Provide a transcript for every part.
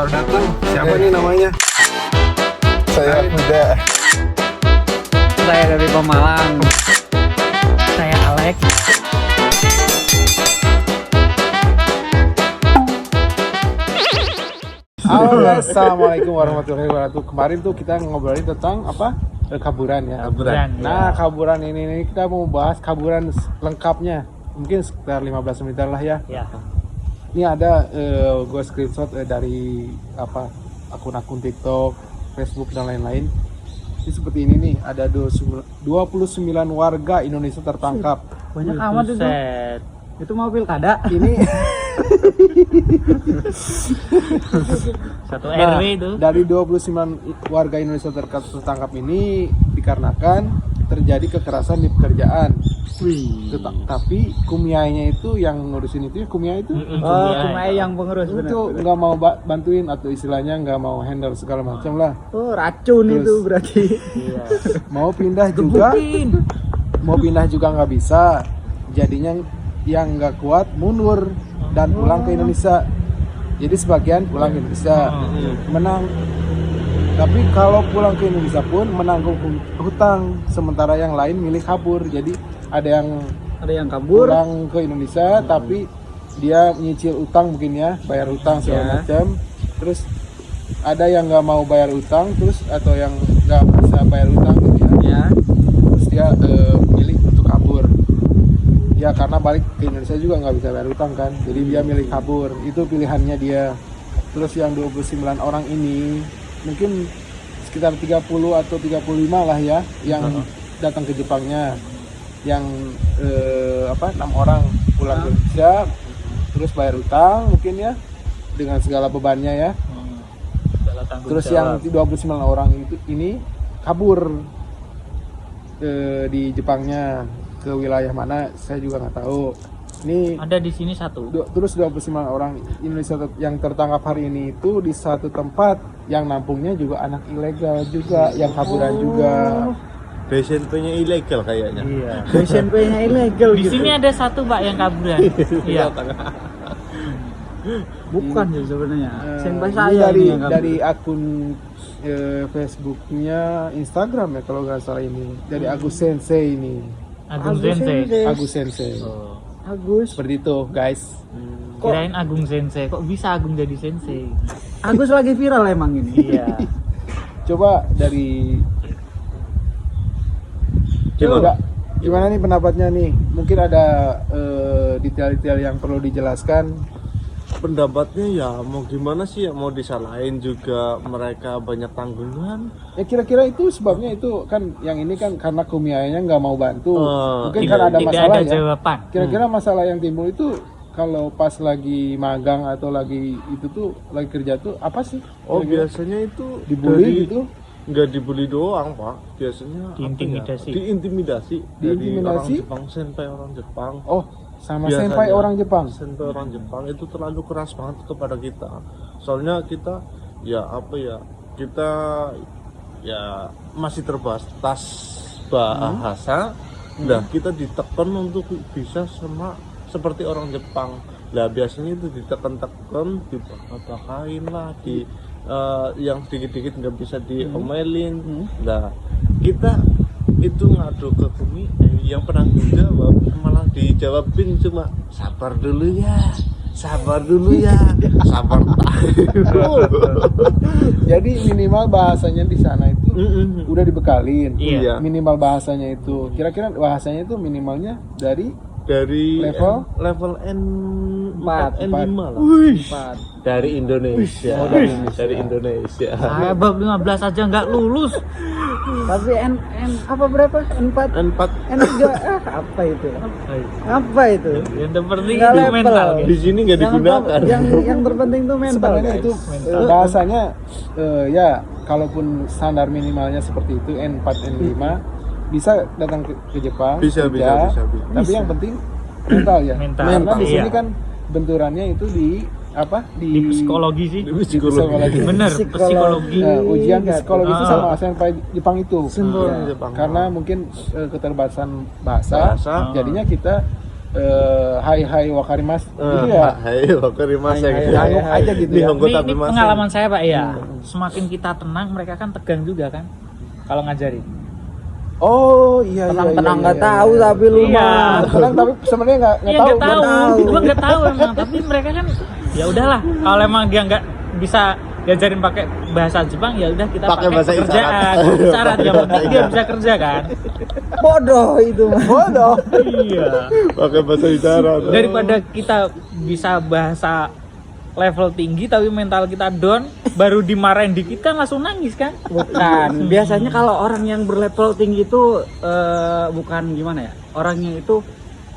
baru datang. Siapa nih namanya? Saya Muda. Saya dari Pemalang. Saya Alex. Halo guys, assalamualaikum warahmatullahi wabarakatuh. Kemarin tuh kita ngobrolin tentang apa? Kaburan ya. Kaburan. Nah, kaburan ini kita mau bahas kaburan lengkapnya. Mungkin sekitar 15 menit lah ya. Ya. Ini ada gue screenshot dari apa akun-akun TikTok, Facebook dan lain-lain. Ini seperti ini nih, ada 29 warga Indonesia tertangkap. Banyak amat itu. Itu mau pilkada. Ini Satu nah, RW itu. dari 29 warga Indonesia tertangkap ini dikarenakan terjadi kekerasan di pekerjaan. Wih. Tapi Kumiainya itu yang ngurusin itu, Kumiai itu Oh, cuma yang pengurus itu benar. nggak mau bantuin atau istilahnya nggak mau handle segala macam lah. Oh, racun Terus, itu berarti. Iya. Mau pindah juga, mau pindah juga nggak bisa. Jadinya yang nggak kuat mundur dan pulang ke Indonesia. Jadi sebagian pulang ke Indonesia, menang. Tapi kalau pulang ke Indonesia pun menanggung hutang, sementara yang lain milih kabur. Jadi ada yang kabur. pulang ke Indonesia tapi dia nyicil utang mungkin ya, bayar utang segala macam. Terus ada yang nggak mau bayar utang terus atau yang nggak bisa bayar utang gitu ya. Ya. Terus dia milih untuk kabur. Ya karena balik ke Indonesia juga nggak bisa bayar utang kan. Jadi dia milih kabur. Itu pilihannya dia. Terus yang 29 orang ini mungkin sekitar 30 atau 35 lah ya yang datang ke Jepangnya. Yang 6 orang pulang ke Indonesia terus bayar utang mungkin ya dengan segala bebannya ya. Terus yang 29 orang ini kabur di Jepangnya ke wilayah mana saya juga nggak tahu. Ini Ada di sini satu. terus 29 orang Indonesia yang tertangkap hari ini itu di satu tempat yang nampungnya juga anak ilegal juga yang kaburan juga. BSNP-nya ilegal kayaknya. Iya. BSNP-nya ilegal Di gitu. sini ada satu Pak yang kaburan. Iya. Bukan sih sebenarnya. Senpai Ini saya dari ini yang kabur. dari akun Facebooknya Instagram ya kalau nggak salah ini dari Agus Sensei ini. Agung Agus Sensei. Sensei. Agus Sensei. Oh. Agus. Seperti itu guys. Kirain Agung Sensei. Kok bisa Agung jadi Sensei? Agus lagi viral emang ini. Iya. Coba dari gimana nih pendapatnya nih? Mungkin ada detail-detail yang perlu dijelaskan. Pendapatnya ya mau gimana sih ya, mau disalahin juga mereka banyak tanggungan. Ya kira-kira itu sebabnya itu kan yang ini kan karena Kumiainya nggak mau bantu. Mungkin Tidak- kan ada tidak masalah ada ya. jawaban. Kira-kira masalah yang timbul itu kalau pas lagi magang atau lagi itu tuh lagi kerja tuh apa sih? Oh Kira-kira? biasanya itu Dibully gitu? Nggak dibully doang pak, biasanya apa ya? Diintimidasi. Diintimidasi Diintimidasi? dari orang Jepang, senpai orang Jepang. Oh, sama Biasanya. senpai orang Jepang. Senpai orang Jepang itu terlalu keras banget kepada kita. Soalnya kita ya apa ya, kita ya masih terbatas bahasa. Nah kita ditekan untuk bisa sama seperti orang Jepang. Nah biasanya itu ditekan-tekan, dibakar-bakarin lah, yang dikit-dikit nggak bisa diomelin. Nah kita itu ngadu ke Kumi, yang penanggung jawab malah dijawabin cuma sabar dulu ya, sabar Jadi minimal bahasanya di sana itu udah dibekalin. Iya. Minimal bahasanya itu. Kira-kira bahasanya itu minimalnya dari level N4 N5 lah. 4. Dari Indonesia. Oh, dari Indonesia. Dari Indonesia. Saya bab 15 aja nggak lulus. Tapi N apa berapa? N4. N4 N3 apa itu? Apa itu? Yang terpenting Nggak itu level. mental. di sini nggak digunakan. Yang terpenting tuh mental. sebenarnya Guys. itu bahasanya ya kalaupun standar minimalnya seperti itu N4 N5 bisa datang ke Jepang Bisa. tapi yang penting mental ya. Mental. Karena di sini Iya. kan benturannya itu di Di psikologi sih. Di psikologi. Bener, psikologi. Nah, ujian psikologi itu Ah. sama senpai Jepang itu. Sempurna. Ya, Jepang. karena mungkin keterbatasan bahasa, Bahasa. jadinya kita hai wakarimas gitu ya. Hai, wakarimas ya gitu. Ngangguk aja gitu ya. Nihongo Ini tabimasen. pengalaman saya Pak ya. Semakin kita tenang, mereka kan tegang juga kan kalau ngajarin. Oh iya Tenang-tenang iya, nggak iya, tahu iya. tapi lu Iya. mah. Tenang tapi sebenarnya nggak Iya tahu. nggak tahu, tahu. gua nggak tahu emang. Tapi mereka kan ya udahlah. Kalau emang dia nggak bisa diajarin pakai bahasa Jepang, ya udah kita Pakai pakai bahasa pekerjaan, isyarat. Yang penting dia bisa kerja kan. Bodoh itu mah. Bodoh. Iya. Pakai bahasa isyarat. Daripada kita bisa bahasa level tinggi tapi mental kita down, baru dimarahin dikit kan langsung nangis kan? Bukan. Biasanya kalau orang yang berlevel tinggi itu bukan gimana ya? Orangnya itu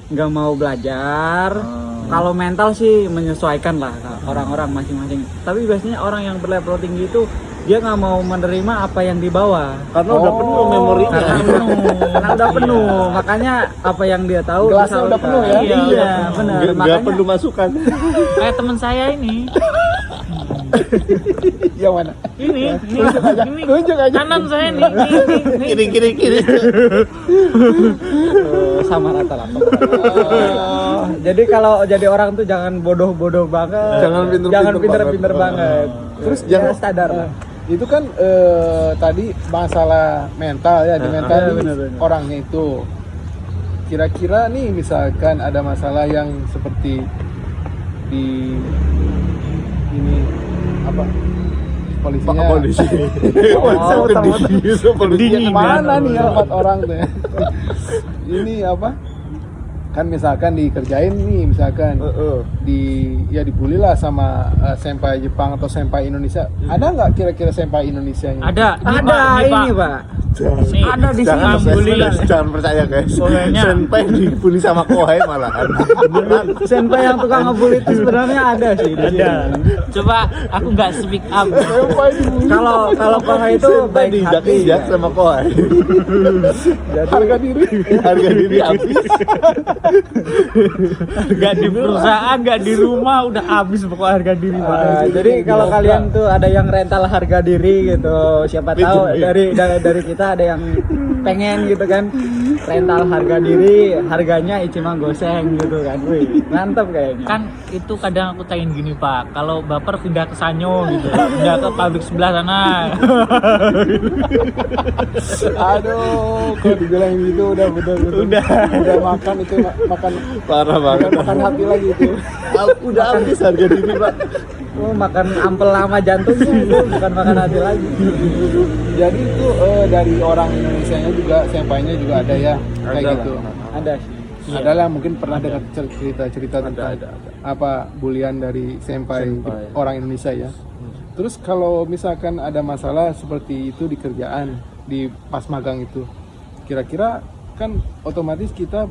nggak mau belajar. Kalau mental sih menyesuaikan lah orang-orang masing-masing. Tapi biasanya orang yang berlevel tinggi itu dia nggak mau menerima apa yang dibawa. Karena udah penuh memorinya. Karena udah penuh. Makanya apa yang dia tahu Gelasnya udah penuh ya? Iya, benar. Nggak Makanya perlu masukan. Kayak temen saya ini. Yang mana? Ini Tunjuk aja. kanan saya nih. Kiri. sama rata-rata. Jadi kalau jadi orang tuh jangan bodoh-bodoh banget. Jangan pinter-pinter banget. Terus Ya, jangan standar lah. Itu kan tadi masalah mental ya, di mental iya, nih benar-benar. orangnya itu. Kira-kira nih misalkan ada masalah yang seperti di ini apa? Polisinya. Polisi. Polisinya kemana nih ya 4 orang tuh ya? Ini apa? Kan misalkan dikerjain nih misalkan dibully lah sama senpai Jepang atau senpai Indonesia. Ada nggak kira-kira senpai Indonesianya? Ada, Ada ini, Pak. Nih, Ada di Jangan sini. Bully. jangan percaya guys. Bolehnya. Senpai dibully sama kohai malahan. Beneran. Senpai yang tukang ngebully itu sebenarnya ada sih di sini. Coba aku nggak speak up. Senpai dibully. Kalau Koha itu Senpai baik hati. diinjak sama kohai. Jadi Harga diri. Harga diri habis. Nggak di perusahaan, nggak di rumah, udah habis pokoknya harga diri Pak. jadi kalau kalian tuh ada yang rental harga diri gitu, siapa tahu dari kita ada yang pengen gitu kan rental harga diri, harganya Ichiman Goseng gitu kan. Wih, mantap kayaknya. Kan itu kadang aku tanyain gini Pak, kalau baper pindah ke Sanyo gitu, pindah ke pabrik sebelah sana. Aduh, kok dibilang gitu udah betul-betul. Udah makan itu makan Parah banget. makan hati lagi itu. Udah habis harga diri, Pak. Oh, makan ampel lama jantungnya itu bukan makan hati lagi. Jadi itu dari orang Indonesianya juga sempainya juga ada ya kayak Ada gitu. lah. Ada sih. Iya. Ada lah mungkin pernah dengar cerita-cerita tentang ada. apa bulian dari senpai Senpai. orang Indonesia ya. Terus kalau misalkan ada masalah seperti itu di kerjaan di pas magang itu, kira-kira kan otomatis kita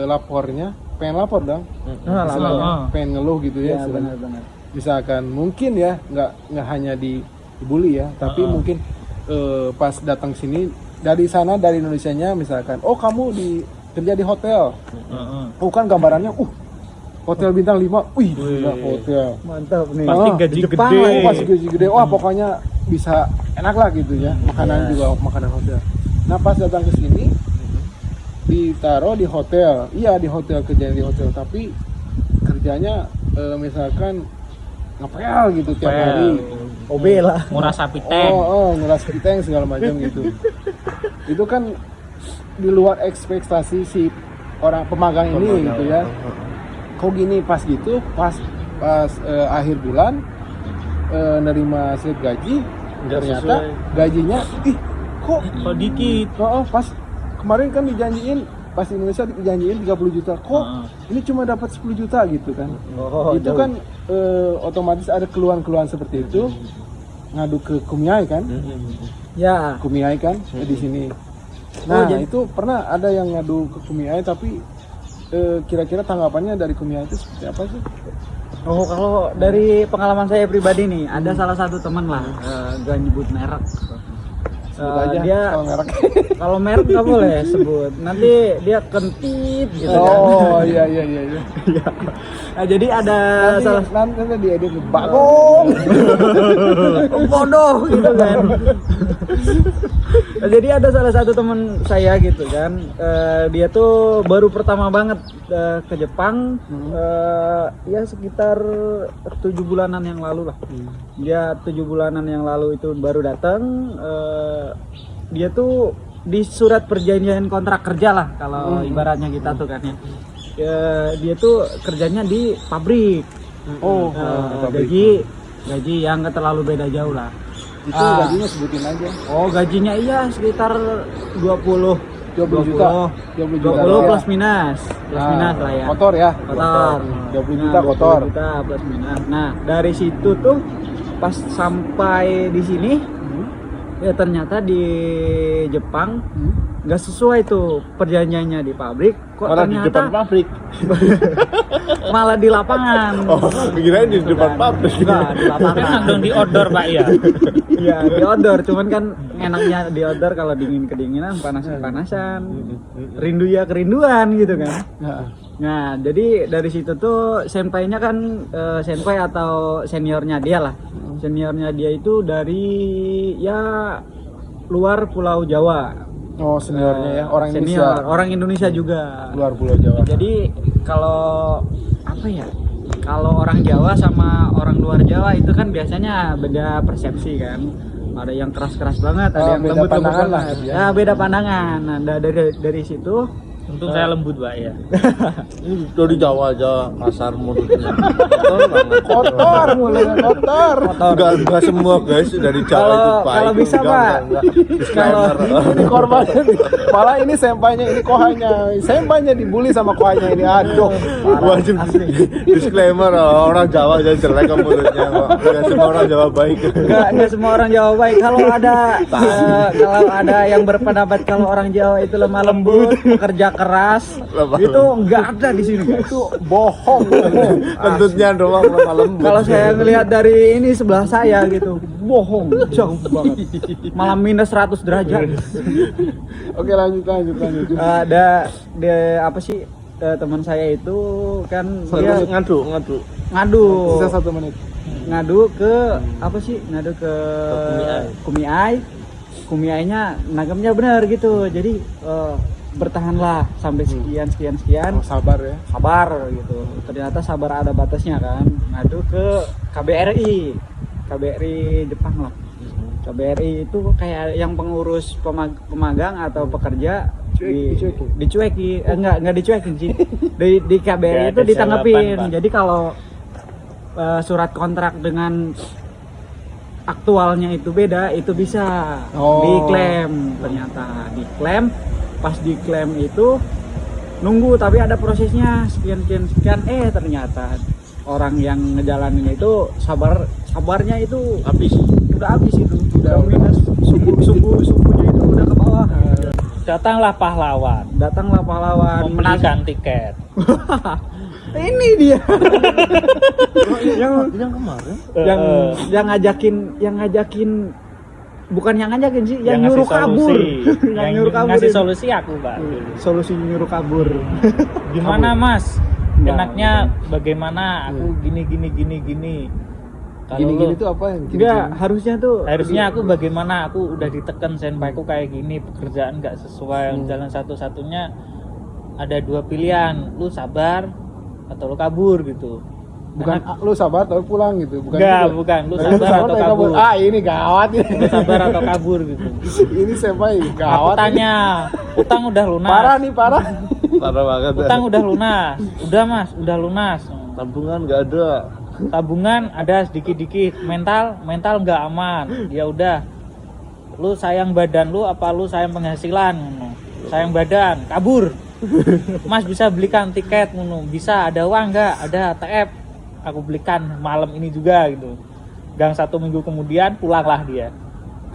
lapornya pengen lapor dong, lapor. pengen ngeluh gitu ya. Iya, sebenarnya. benar-benar. Misalkan mungkin ya nggak hanya dibully ya, tapi mungkin pas datang sini dari sana dari Indonesianya misalkan, oh kamu kerja di hotel, oh kan gambarannya, hotel bintang 5, wih gila hotel. Mantap nih. Pasti Ah, gaji di Jepang gede. lagi. Pasti gaji gede, wah pokoknya bisa enak lah gitu ya, makanan juga makanan hotel. Nah pas datang ke sini ditaruh di hotel, iya di hotel, kerjanya di hotel, tapi kerjanya misalkan ngepel gitu tiap hari, OB lah. Murah sapi tank. nguras kita yang segala macam gitu. Itu kan di luar ekspektasi si orang pemagang ini gitu ya. Kok gini pas gitu, pas akhir bulan nerima slip gaji, Nggak ternyata sesuai. gajinya kok Kok dikit. pas kemarin kan dijanjiin pas di Indonesia dijanjiin 30 juta, kok ini cuma dapat 10 juta gitu kan. Itu kan otomatis ada keluhan-keluhan seperti itu, ngadu ke Kumiai kan, Ya. Kumiai kan di sini. Nah itu pernah ada yang ngadu ke Kumiai, tapi kira-kira tanggapannya dari Kumiai itu seperti apa sih? Oh, kalau dari pengalaman saya pribadi nih, ada salah satu teman lah, gak nyebut merek. Sebut aja dia- kalau merek. Kalau merek nggak boleh sebut, nanti dia kentit gitu kan. Oh iya. Nah, jadi ada salah Nanti diedit Bagong. bodoh gitu kan. Nah, jadi ada salah satu teman saya gitu kan, dia tuh baru pertama banget ke Jepang, ya sekitar 7 bulanan yang lalu lah. Dia 7 bulanan yang lalu itu baru datang. Dia tuh di surat perjanjian kontrak kerja lah kalau ibaratnya kita tuh kan ya. Dia tuh kerjanya di pabrik. Oh, Gaji yang nggak terlalu beda jauh lah. itu gajinya sebutin aja. Oh, gajinya iya sekitar 20 20 juta. 20 juta. 20 plus minus. Plus minus lah ya. Kotor ya. Kotor. 20 juta kotor. 20 juta plus minus. Nah, dari situ tuh pas sampai di sini ya ternyata di Jepang nggak sesuai tuh perjanjiannya di pabrik. Kok Malah di depan ternyata pabrik. malah di lapangan. Oh, kirain di depan pabrik. Enggak, di lapangan. Memang dong di outdoor Pak ya. Iya, di outdoor, cuman kan enaknya di outdoor kalau dingin kedinginan, panas kepanasan, rindu ya kerinduan gitu kan. Nah, jadi dari situ tuh senpainya kan senpai atau seniornya dia lah. Seniornya dia itu dari ya luar Pulau Jawa. Oh, seniornya ya, orang Senior, Indonesia. orang Indonesia juga. Luar Pulau Jawa. Jadi kalau apa ya? Kalau orang Jawa sama orang luar Jawa itu kan biasanya beda persepsi kan. Ada yang keras-keras banget, ada yang beda lembut-lembut pandangan lah, banget. ya. Ya, beda pandangan. Nah, dari situ Untung saya lembut Pak ya. Ini dari Jawa aja kasar mulutnya. Kotor banget. Kotor, mulutnya kotor. Enggak semua guys dari Jawa itu baik. kalau bisa, Pak. Disclaimer. Ini korbannya nih. Malah ini sempainya, ini kohanya. Sempainya dibully sama kohanya ini. Aduh. Wajib disclaimer, orang Jawa aja jelek kan mulutnya kok. Enggak semua orang Jawa baik. Enggak semua orang Jawa baik. Kalau ada yang berpendapat kalau orang Jawa itu lemah lembut, kerja keras, Lemah itu enggak ada di sini guys. Itu bohong. Kentutnya doang lemah lembut. Kalau saya ngelihat dari ini sebelah saya gitu, bohong, jauh banget. Malah minus 100 derajat. Oke, lanjut. Ada apa sih teman saya itu kan dia ngadu Sisa 1 menit. ngadu ke apa sih? Ngadu ke Kumiai-nya nanggapnya benar gitu. Jadi bertahanlah sampai sekian. Oh, sabar ya. Sabar gitu. Ternyata sabar ada batasnya kan. Ngadu ke KBRI Jepang lah. KBRI itu kayak yang pengurus pemagang atau pekerja dicuekin. Enggak dicuekin sih. Di KBRI itu ada ditanggepin. jawaban, Pak. Jadi kalau surat kontrak dengan aktualnya itu beda, itu bisa diklaim. Ternyata diklaim. Pas diklaim itu nunggu, tapi ada prosesnya sekian, ternyata orang yang ngejalanin itu sabarnya itu udah habis itu, udah minus subuhnya itu udah ke bawah. Datanglah pahlawan menang. membelikan tiket. Ini dia yang kemarin yang ngajakin bukan yang ngajakin sih, yang ngasih nyuruh kabur. solusi. yang nyuruh kabur ngasih itu. solusi aku Pak. Solusi nyuruh kabur. Gimana Mas? Nggak, Enaknya bagaimana? Aku gini. Kalau Gini-gini lu- tuh apa yang Enggak, harusnya aku bagaimana? Aku udah diteken senpaiku kayak gini, pekerjaan nggak sesuai. Jalan satu-satunya ada 2 pilihan, lu sabar atau lu kabur gitu. bukan lu sabar tapi pulang gitu, bukan Enggak, gitu. bukan. Lu Nah, sabar atau tapi kabur. ini gawat ini. Lu sabar atau kabur gitu. Ini sempai Aku gawat. tanya, utang udah lunas. Parah nih, parah. parah banget. Utang udah lunas. Udah Mas, udah lunas. Tabungan nggak ada. Tabungan ada sedikit-dikit. Mental nggak aman. Ya udah. Lu sayang badan lu apa lu sayang penghasilan? Sayang badan, kabur. Mas bisa belikan tiket ngono. Bisa, ada uang nggak? Ada TF. Aku belikan malam ini juga gitu. Gang 1 minggu kemudian pulanglah dia.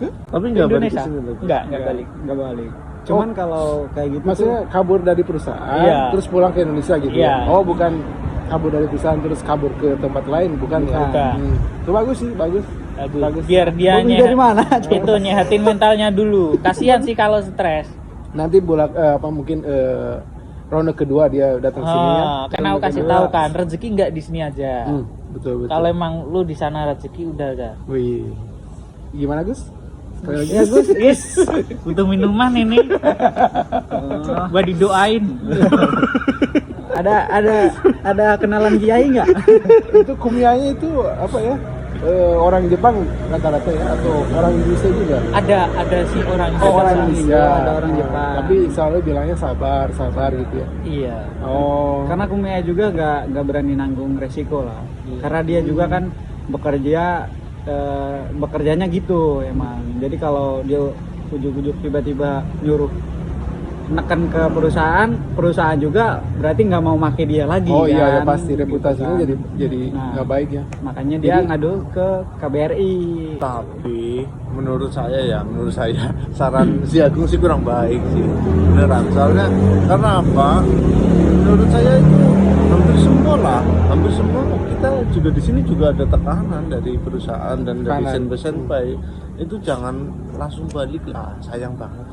Tapi Ke nggak balik ke Indonesia. sini lagi. Enggak balik. Enggak balik. Cuman kalau kayak gitu Maksudnya kabur dari perusahaan Iya. terus pulang ke Indonesia gitu. Iya. Ya? Oh, bukan kabur dari perusahaan terus kabur ke tempat lain, bukan ya? Bukan. Itu bagus sih, bagus. Bagus. Biar dia Bagus dari mana? itu nyehatin mentalnya dulu. Kasihan sih kalau stres. Nanti mungkin ronde kedua dia datang sini ya. Karena aku Ronde kasih kedua. tahu kan, rezeki nggak di sini aja. Betul. Kalau emang lu di sana rezeki udah. Wih. Gimana Gus? Sekali lagi. Ya Gus, yes. Butuh minuman ini. Gua didoain. Ada kenalan kiai nggak? Itu kumianya itu apa ya? Orang Jepang rata-rata ya atau orang Indonesia juga? Ada sih orang Orang Jepang. Indonesia. Ada orang Jepang. Tapi selalu bilangnya sabar gitu ya. Iya. Oh. Karena Kumiya juga nggak berani nanggung resiko lah. Karena dia juga kan bekerjanya gitu emang. Jadi kalau dia ujuk-ujuk tiba-tiba nyuruh neken ke perusahaan juga berarti nggak mau make dia lagi. Oh iya ya kan? pasti reputasinya Gitu kan. jadi nggak baik ya. Makanya dia ngadu ke KBRI. Tapi menurut saya saran si Agung sih kurang baik sih, beneran. Soalnya karena apa? Menurut saya itu hampir semua kita juga di sini juga ada tekanan dari perusahaan dan dari Tekanan. senpai. Itu jangan langsung balik lah, sayang banget